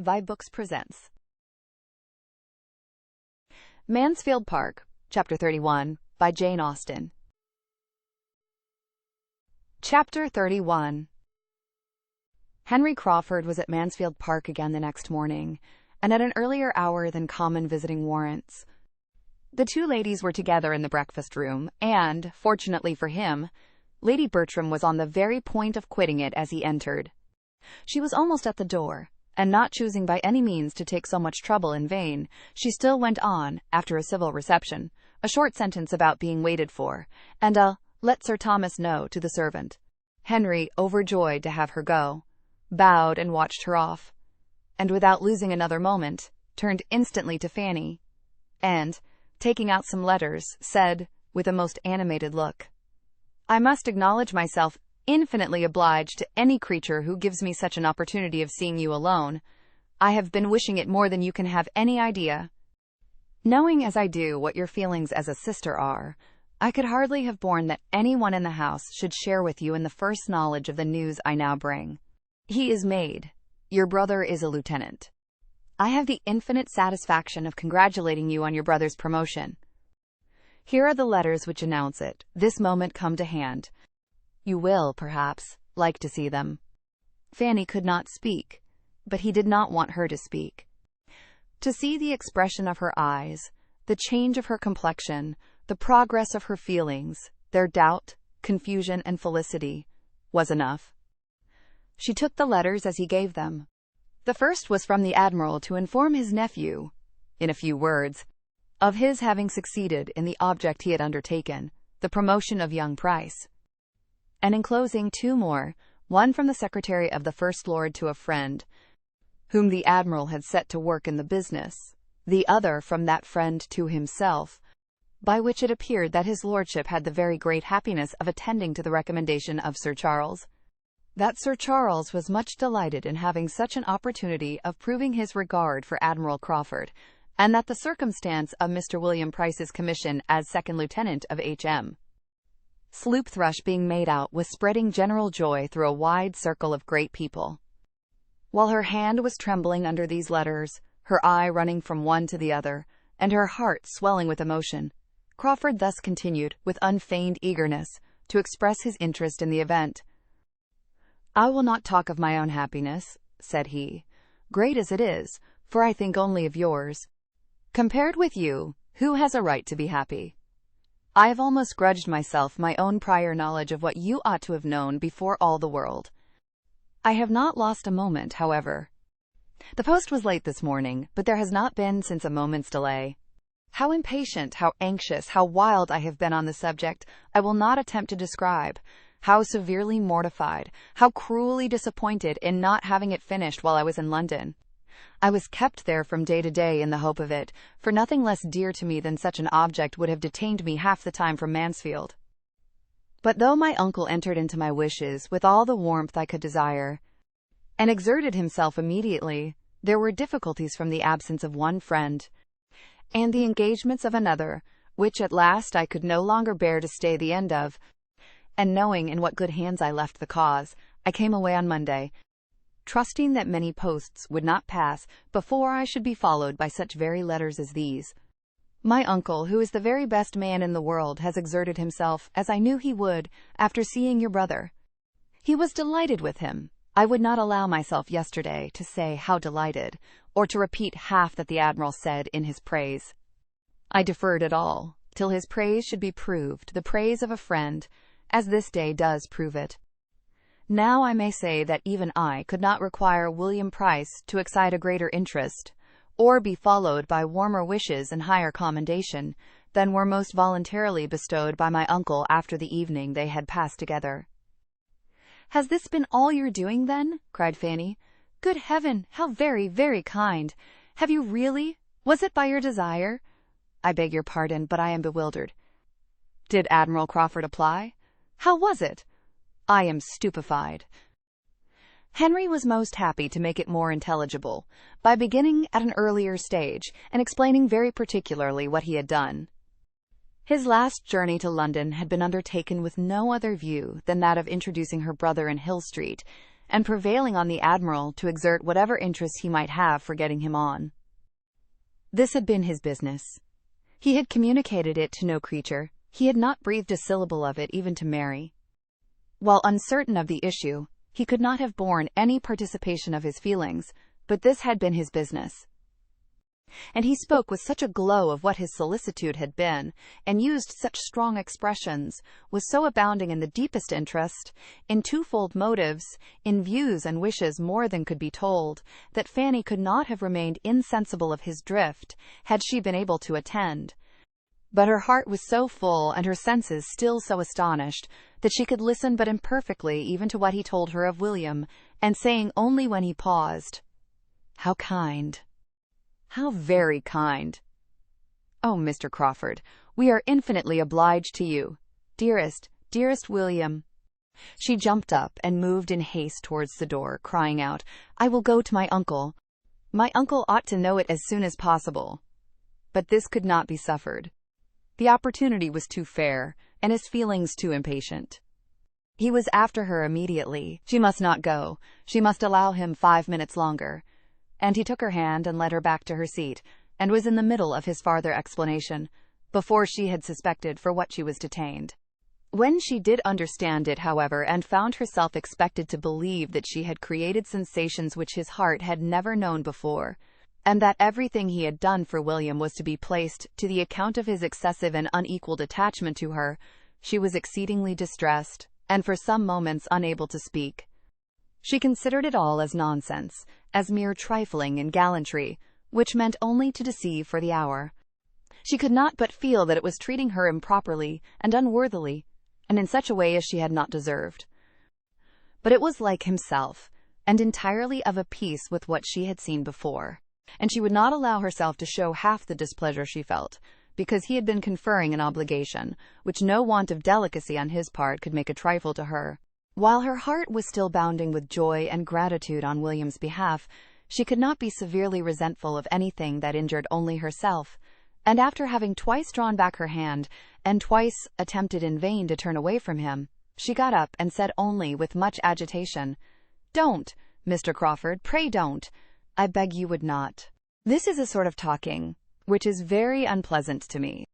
vibeBooks presents Mansfield Park, Chapter 31, by Jane Austen. Chapter 31. Henry Crawford was at Mansfield Park again the next morning, and at an earlier hour than common visiting warrants. The two ladies were together in the breakfast room, and, fortunately for him, Lady Bertram was on the very point of quitting it as he entered. She was almost at the door, and not choosing by any means to take so much trouble in vain, she still went on, after a civil reception, a short sentence about being waited for, and a "let Sir Thomas know" to the servant. Henry, overjoyed to have her go, bowed and watched her off, and without losing another moment, turned instantly to Fanny, and, taking out some letters, said, with a most animated look, "I must acknowledge myself infinitely obliged to any creature who gives me such an opportunity of seeing you alone. I have been wishing it more than you can have any idea. Knowing as I do what your feelings as a sister are, I could hardly have borne that any one in the house should share with you in the first knowledge of the news I now bring. He is made. Your brother is a lieutenant. I have the infinite satisfaction of congratulating you on your brother's promotion. Here are the letters which announce it, this moment come to hand. You will, perhaps, like to see them." Fanny could not speak, but he did not want her to speak. To see the expression of her eyes, the change of her complexion, the progress of her feelings, their doubt, confusion, and felicity, was enough. She took the letters as he gave them. The first was from the Admiral to inform his nephew, in a few words, of his having succeeded in the object he had undertaken, the promotion of young Price, and enclosing two more, one from the secretary of the First Lord to a friend, whom the Admiral had set to work in the business, the other from that friend to himself, by which it appeared that his lordship had the very great happiness of attending to the recommendation of Sir Charles, that Sir Charles was much delighted in having such an opportunity of proving his regard for Admiral Crawford, and that the circumstance of Mr. William Price's commission as second lieutenant of H.M. Sloop Thrush being made out was spreading general joy through a wide circle of great people. While her hand was trembling under these letters, her eye running from one to the other, and her heart swelling with emotion, Crawford thus continued, with unfeigned eagerness, to express his interest in the event. "I will not talk of my own happiness," said he, "great as it is, for I think only of yours. Compared with you, who has a right to be happy? I have almost grudged myself my own prior knowledge of what you ought to have known before all the world. I have not lost a moment, however. The post was late this morning, but there has not been since a moment's delay. How impatient, how anxious, how wild I have been on the subject, I will not attempt to describe. How severely mortified, how cruelly disappointed in not having it finished while I was in London. I was kept there from day to day in the hope of it, for nothing less dear to me than such an object would have detained me half the time from Mansfield. But though my uncle entered into my wishes with all the warmth I could desire, and exerted himself immediately, there were difficulties from the absence of one friend, and the engagements of another, which at last I could no longer bear to stay the end of, and knowing in what good hands I left the cause, I came away on Monday, trusting that many posts would not pass before I should be followed by such very letters as these. My uncle, who is the very best man in the world, has exerted himself, as I knew he would, after seeing your brother. He was delighted with him. I would not allow myself yesterday to say how delighted, or to repeat half that the Admiral said in his praise. I deferred it all, till his praise should be proved the praise of a friend, as this day does prove it. Now I may say that even I could not require William Price to excite a greater interest, or be followed by warmer wishes and higher commendation, than were most voluntarily bestowed by my uncle after the evening they had passed together. "Has this been all your doing, then?" cried Fanny. "Good heaven, how very, very kind! Have you really? Was it by your desire? I beg your pardon, but I am bewildered. Did Admiral Crawford apply? How was it? I am stupefied." Henry was most happy to make it more intelligible, by beginning at an earlier stage, and explaining very particularly what he had done. His last journey to London had been undertaken with no other view than that of introducing her brother in Hill Street, and prevailing on the Admiral to exert whatever interest he might have for getting him on. This had been his business. He had communicated it to no creature. He had not breathed a syllable of it even to Mary. While uncertain of the issue, he could not have borne any participation of his feelings, but this had been his business. And he spoke with such a glow of what his solicitude had been, and used such strong expressions, was so abounding in the deepest interest, in twofold motives, in views and wishes more than could be told, that Fanny could not have remained insensible of his drift, had she been able to attend. But her heart was so full, and her senses still so astonished, that she could listen but imperfectly even to what he told her of William, and saying only when he paused, "How kind! How very kind! Oh, Mr. Crawford, we are infinitely obliged to you. Dearest, dearest William." She jumped up and moved in haste towards the door, crying out, "I will go to my uncle. My uncle ought to know it as soon as possible." But this could not be suffered. The opportunity was too fair, and his feelings too impatient. He was after her immediately. She must not go. She must allow him 5 minutes longer. And he took her hand and led her back to her seat, and was in the middle of his farther explanation, before she had suspected for what she was detained. When she did understand it, however, and found herself expected to believe that she had created sensations which his heart had never known before, and that everything he had done for William was to be placed to the account of his excessive and unequalled attachment to her, she was exceedingly distressed, and for some moments unable to speak. She considered it all as nonsense, as mere trifling and gallantry, which meant only to deceive for the hour. She could not but feel that it was treating her improperly and unworthily, and in such a way as she had not deserved. But it was like himself, and entirely of a piece with what she had seen before, and she would not allow herself to show half the displeasure she felt, because he had been conferring an obligation, which no want of delicacy on his part could make a trifle to her. While her heart was still bounding with joy and gratitude on William's behalf, she could not be severely resentful of anything that injured only herself, and after having twice drawn back her hand, and twice attempted in vain to turn away from him, she got up and said only with much agitation, "Don't, Mr. Crawford, pray don't. I beg you would not. This is a sort of talking which is very unpleasant to me.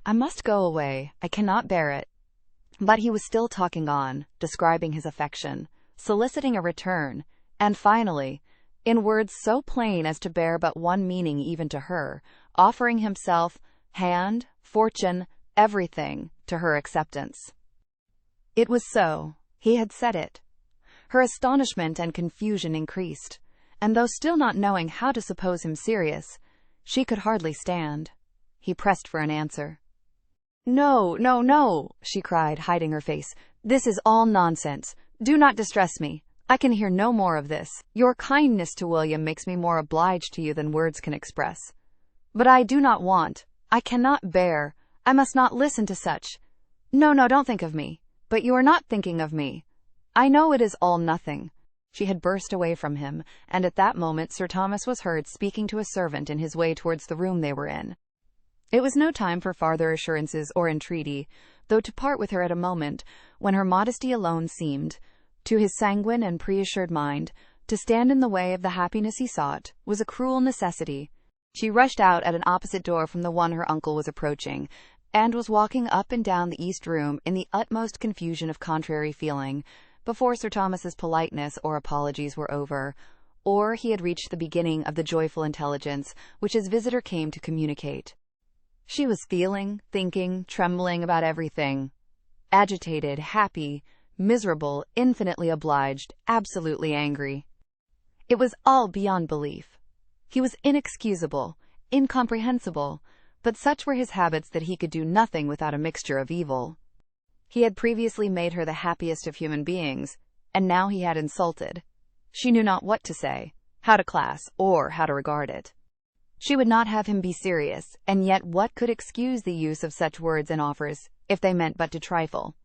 I must go away. I cannot bear it." But he was still talking on, describing his affection, soliciting a return, and finally, in words so plain as to bear but one meaning even to her, offering himself, hand, fortune, everything, to her acceptance. It was so. He had said it. Her astonishment and confusion increased, and though still not knowing how to suppose him serious, she could hardly stand. He pressed for an answer. "No, no, no," she cried, hiding her face. "This is all nonsense. Do not distress me. I can hear no more of this. Your kindness to William makes me more obliged to you than words can express. But I do not want, I cannot bear, I must not listen to such. No, no, don't think of me. But you are not thinking of me. I know it is all nothing." She had burst away from him, and at that moment Sir Thomas was heard speaking to a servant in his way towards the room they were in. It was no time for farther assurances or entreaty, though to part with her at a moment when her modesty alone seemed, to his sanguine and preassured mind, to stand in the way of the happiness he sought, was a cruel necessity. She rushed out at an opposite door from the one her uncle was approaching, and was walking up and down the east room in the utmost confusion of contrary feeling, before Sir Thomas's politeness or apologies were over, or he had reached the beginning of the joyful intelligence which his visitor came to communicate. She was feeling, thinking, trembling about everything. Agitated, happy, miserable, infinitely obliged, absolutely angry. It was all beyond belief. He was inexcusable, incomprehensible, but such were his habits that he could do nothing without a mixture of evil. He had previously made her the happiest of human beings, and now he had insulted. She knew not what to say, how to class, or how to regard it. She would not have him be serious, and yet what could excuse the use of such words and offers, if they meant but to trifle?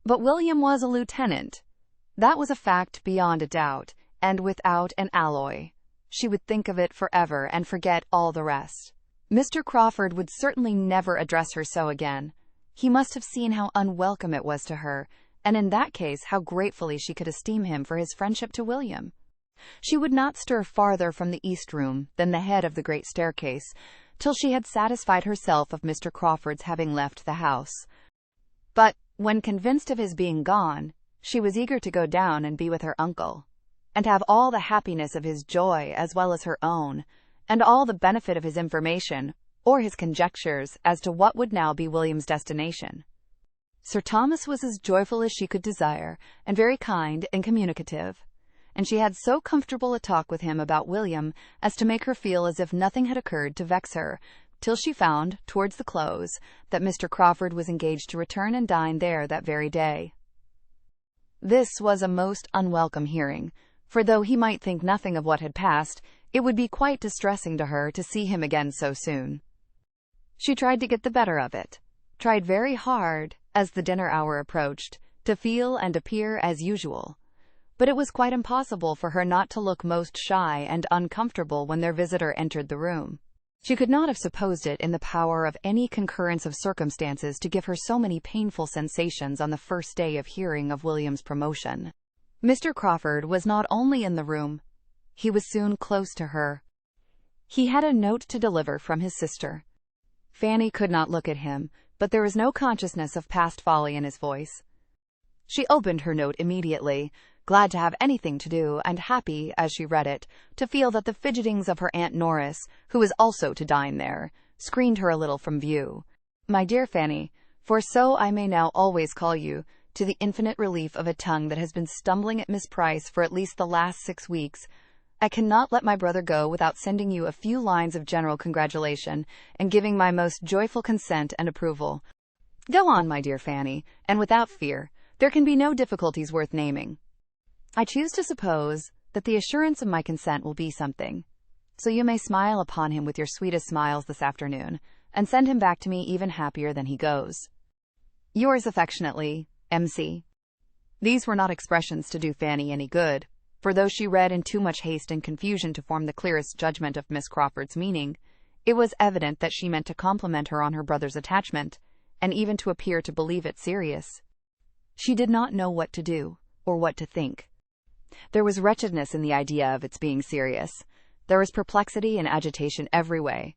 But William was a lieutenant. That was a fact beyond a doubt, and without an alloy. She would think of it forever and forget all the rest. Mr. Crawford would certainly never address her so again. He must have seen how unwelcome it was to her, and in that case how gratefully she could esteem him for his friendship to William. She would not stir farther from the east room than the head of the great staircase, till she had satisfied herself of Mr. Crawford's having left the house. But, when convinced of his being gone, she was eager to go down and be with her uncle, and have all the happiness of his joy as well as her own, and all the benefit of his information, or his conjectures as to what would now be William's destination. Sir Thomas was as joyful as she could desire, and very kind and communicative, and she had so comfortable a talk with him about William as to make her feel as if nothing had occurred to vex her, till she found, towards the close, that Mr. Crawford was engaged to return and dine there that very day. This was a most unwelcome hearing, for though he might think nothing of what had passed, it would be quite distressing to her to see him again so soon. She tried to get the better of it, tried very hard, as the dinner hour approached, to feel and appear as usual, but it was quite impossible for her not to look most shy and uncomfortable when their visitor entered the room. She could not have supposed it in the power of any concurrence of circumstances to give her so many painful sensations on the first day of hearing of William's promotion. Mr. Crawford was not only in the room, he was soon close to her. He had a note to deliver from his sister. Fanny could not look at him, but there was no consciousness of past folly in his voice. She opened her note immediately, glad to have anything to do, and happy, as she read it, to feel that the fidgetings of her Aunt Norris, who was also to dine there, screened her a little from view. My dear Fanny, for so I may now always call you, to the infinite relief of a tongue that has been stumbling at Miss Price for at least the last 6 weeks, I cannot let my brother go without sending you a few lines of general congratulation, and giving my most joyful consent and approval. Go on, my dear Fanny, and without fear. There can be no difficulties worth naming. I choose to suppose that the assurance of my consent will be something, so you may smile upon him with your sweetest smiles this afternoon, and send him back to me even happier than he goes. Yours affectionately, M.C. These were not expressions to do Fanny any good, for though she read in too much haste and confusion to form the clearest judgment of Miss Crawford's meaning, it was evident that she meant to compliment her on her brother's attachment, and even to appear to believe it serious. She did not know what to do, or what to think. There was wretchedness in the idea of its being serious. There was perplexity and agitation every way.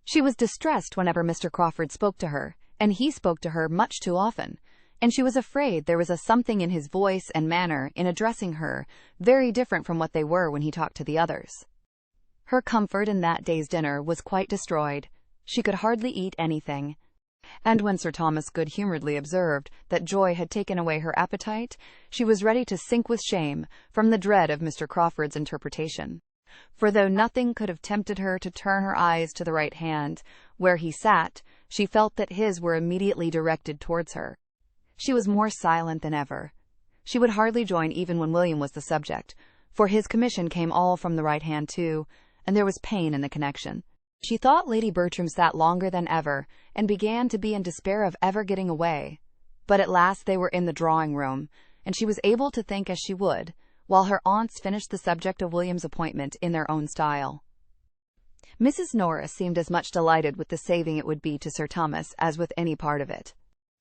She was distressed whenever Mr. Crawford spoke to her, and he spoke to her much too often, and she was afraid there was a something in his voice and manner in addressing her very different from what they were when he talked to the others. Her comfort in that day's dinner was quite destroyed. She could hardly eat anything, and when Sir Thomas good-humouredly observed that joy had taken away her appetite, she was ready to sink with shame from the dread of Mr. Crawford's interpretation. For though nothing could have tempted her to turn her eyes to the right hand, where he sat, she felt that his were immediately directed towards her. She was more silent than ever. She would hardly join even when William was the subject, for his commission came all from the right hand too, and there was pain in the connection. She thought Lady Bertram sat longer than ever, and began to be in despair of ever getting away. But at last they were in the drawing-room, and she was able to think as she would, while her aunts finished the subject of William's appointment in their own style. Mrs. Norris seemed as much delighted with the saving it would be to Sir Thomas as with any part of it.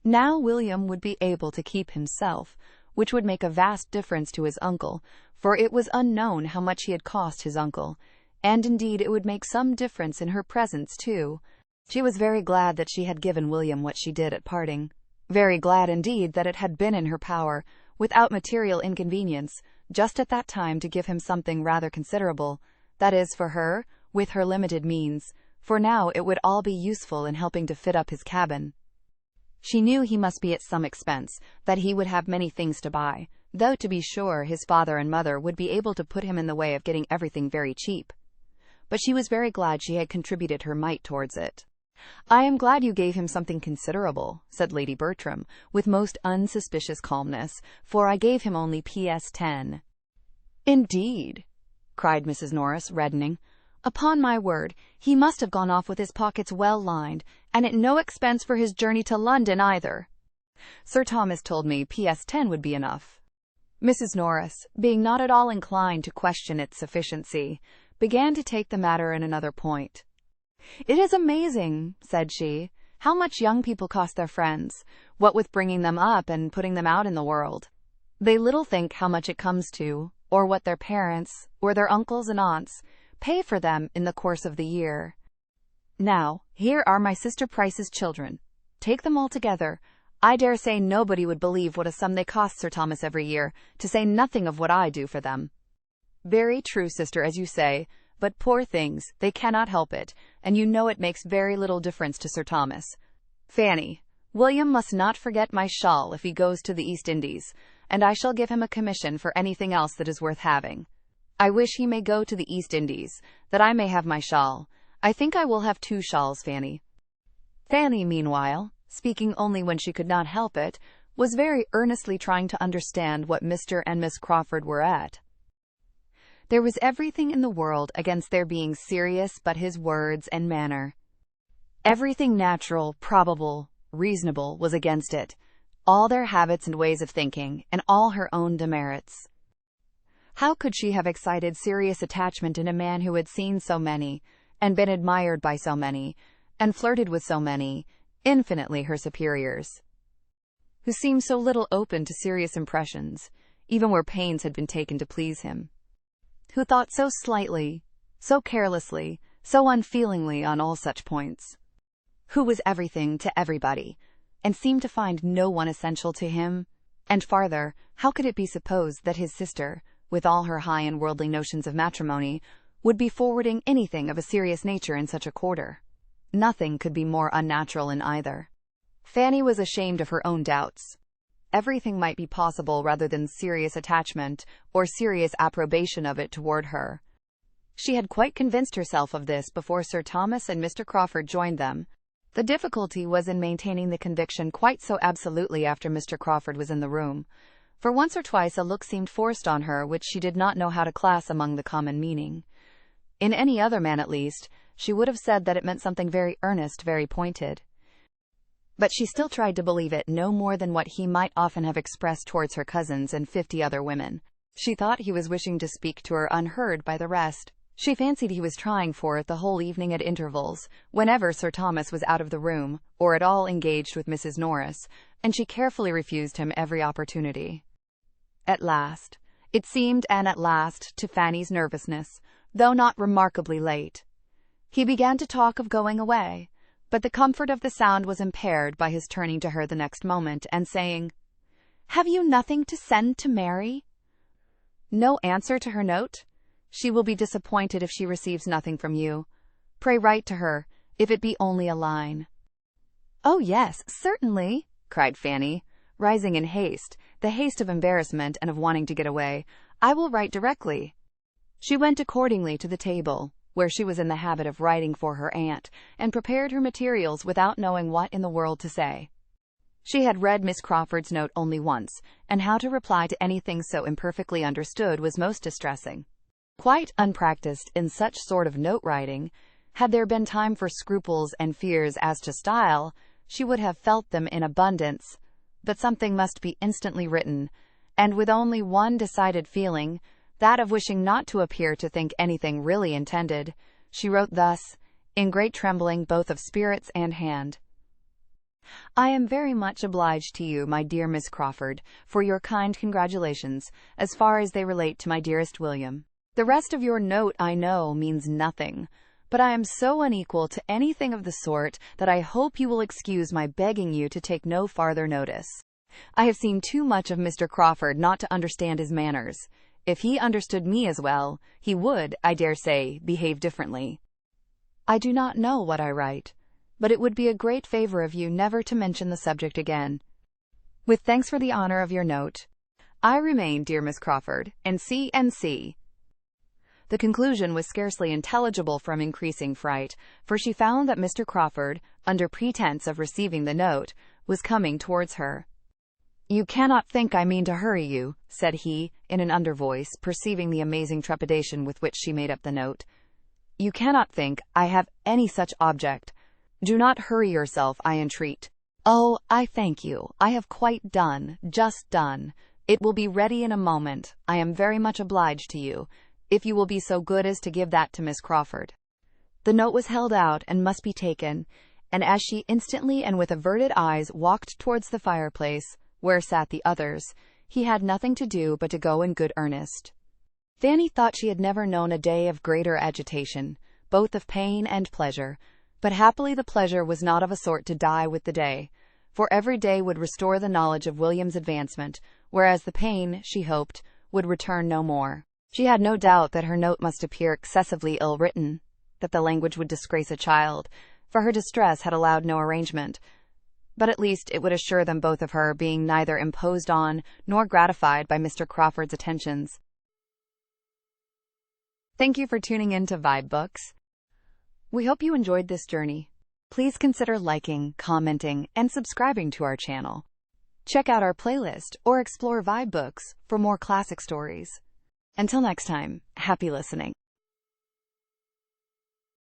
Now William would be able to keep himself, which would make a vast difference to his uncle, for it was unknown how much he had cost his uncle, and indeed it would make some difference in her presence too. She was very glad that she had given William what she did at parting, very glad indeed that it had been in her power, without material inconvenience, just at that time to give him something rather considerable, that is, for her, with her limited means, for now it would all be useful in helping to fit up his cabin. She knew he must be at some expense, that he would have many things to buy, though to be sure his father and mother would be able to put him in the way of getting everything very cheap. But she was very glad she had contributed her mite towards it. I am glad you gave him something considerable, said Lady Bertram, with most unsuspicious calmness, for I gave him only Ps. 10. Indeed, cried Mrs. Norris, reddening. Upon my word, he must have gone off with his pockets well lined, and at no expense for his journey to London either. Sir Thomas told me Ps. 10 would be enough. Mrs. Norris, being not at all inclined to question its sufficiency, began to take the matter in another point. It is amazing, said she, How much young people cost their friends, what with bringing them up and putting them out in the world. They little think how much it comes to, or what their parents, or their uncles and aunts, pay for them in the course of the year. Now, here are my sister Price's children. Take them all together. I dare say nobody would believe what a sum they cost Sir Thomas every year, to say nothing of what I do for them. Very true, sister, as you say, but poor things, they cannot help it, and you know it makes very little difference to Sir Thomas. Fanny, William must not forget my shawl if he goes to the East Indies, and I shall give him a commission for anything else that is worth having. I wish he may go to the East Indies, that I may have my shawl. I think I will have 2 shawls, Fanny. Fanny, meanwhile, speaking only when she could not help it, was very earnestly trying to understand what Mr. and Miss Crawford were at. There was everything in the world against their being serious but his words and manner. Everything natural, probable, reasonable was against it, all their habits and ways of thinking, and all her own demerits. How could she have excited serious attachment in a man who had seen so many, and been admired by so many, and flirted with so many, infinitely her superiors, who seemed so little open to serious impressions, even where pains had been taken to please him, who thought so slightly, so carelessly, so unfeelingly on all such points, who was everything to everybody, and seemed to find no one essential to him? And farther, how could it be supposed that his sister, with all her high and worldly notions of matrimony, would be forwarding anything of a serious nature in such a quarter? Nothing could be more unnatural in either. Fanny was ashamed of her own doubts. Everything might be possible rather than serious attachment or serious approbation of it toward her. She had quite convinced herself of this before Sir Thomas and Mr. Crawford joined them. The difficulty was in maintaining the conviction quite so absolutely after Mr. Crawford was in the room, for once or twice a look seemed forced on her which she did not know how to class among the common meaning. In any other man, at least, she would have said that it meant something very earnest, very pointed. But she still tried to believe it no more than what he might often have expressed towards her cousins and 50 other women. She thought he was wishing to speak to her unheard by the rest. She fancied he was trying for it the whole evening at intervals, whenever Sir Thomas was out of the room, or at all engaged with Mrs. Norris, and she carefully refused him every opportunity. At last, it seemed, and at last, to Fanny's nervousness, though not remarkably late, he began to talk of going away, but the comfort of the sound was impaired by his turning to her the next moment and saying, "Have you nothing to send to Mary? No answer to her note? She will be disappointed if she receives nothing from you. Pray write to her, if it be only a line." "Oh yes, certainly," cried Fanny, rising in haste, the haste of embarrassment and of wanting to get away. "I will write directly." She went accordingly to the table, where she was in the habit of writing for her aunt, and prepared her materials without knowing what in the world to say. She had read Miss Crawford's note only once, and how to reply to anything so imperfectly understood was most distressing. Quite unpracticed in such sort of note-writing, had there been time for scruples and fears as to style, she would have felt them in abundance, but something must be instantly written, and with only one decided feeling, that of wishing not to appear to think anything really intended, she wrote thus, in great trembling both of spirits and hand. "I am very much obliged to you, my dear Miss Crawford, for your kind congratulations, as far as they relate to my dearest William. The rest of your note, I know, means nothing, but I am so unequal to anything of the sort that I hope you will excuse my begging you to take no farther notice. I have seen too much of Mr. Crawford not to understand his manners. If he understood me as well, he would, I dare say, behave differently. I do not know what I write, but it would be a great favor of you never to mention the subject again. With thanks for the honor of your note, I remain, dear Miss Crawford, N.C. N.C." The conclusion was scarcely intelligible from increasing fright, for she found that Mr. Crawford, under pretense of receiving the note, was coming towards her. "You cannot think I mean to hurry you," said he, in an under voice, perceiving the amazing trepidation with which she made up the note. "You cannot think I have any such object. Do not hurry yourself, I entreat." "Oh, I thank you. I have quite done, just done. It will be ready in a moment. I am very much obliged to you, if you will be so good as to give that to Miss Crawford." The note was held out and must be taken, and as she instantly and with averted eyes walked towards the fireplace, where sat the others, he had nothing to do but to go in good earnest. Fanny thought she had never known a day of greater agitation, both of pain and pleasure, but happily the pleasure was not of a sort to die with the day, for every day would restore the knowledge of William's advancement, whereas the pain, she hoped, would return no more. She had no doubt that her note must appear excessively ill-written, that the language would disgrace a child, for her distress had allowed no arrangement, but at least it would assure them both of her being neither imposed on nor gratified by Mr. Crawford's attentions. Thank you for tuning in to vibeBooks. We hope you enjoyed this journey. Please consider liking, commenting, and subscribing to our channel. Check out our playlist or explore vibeBooks for more classic stories. Until next time, happy listening.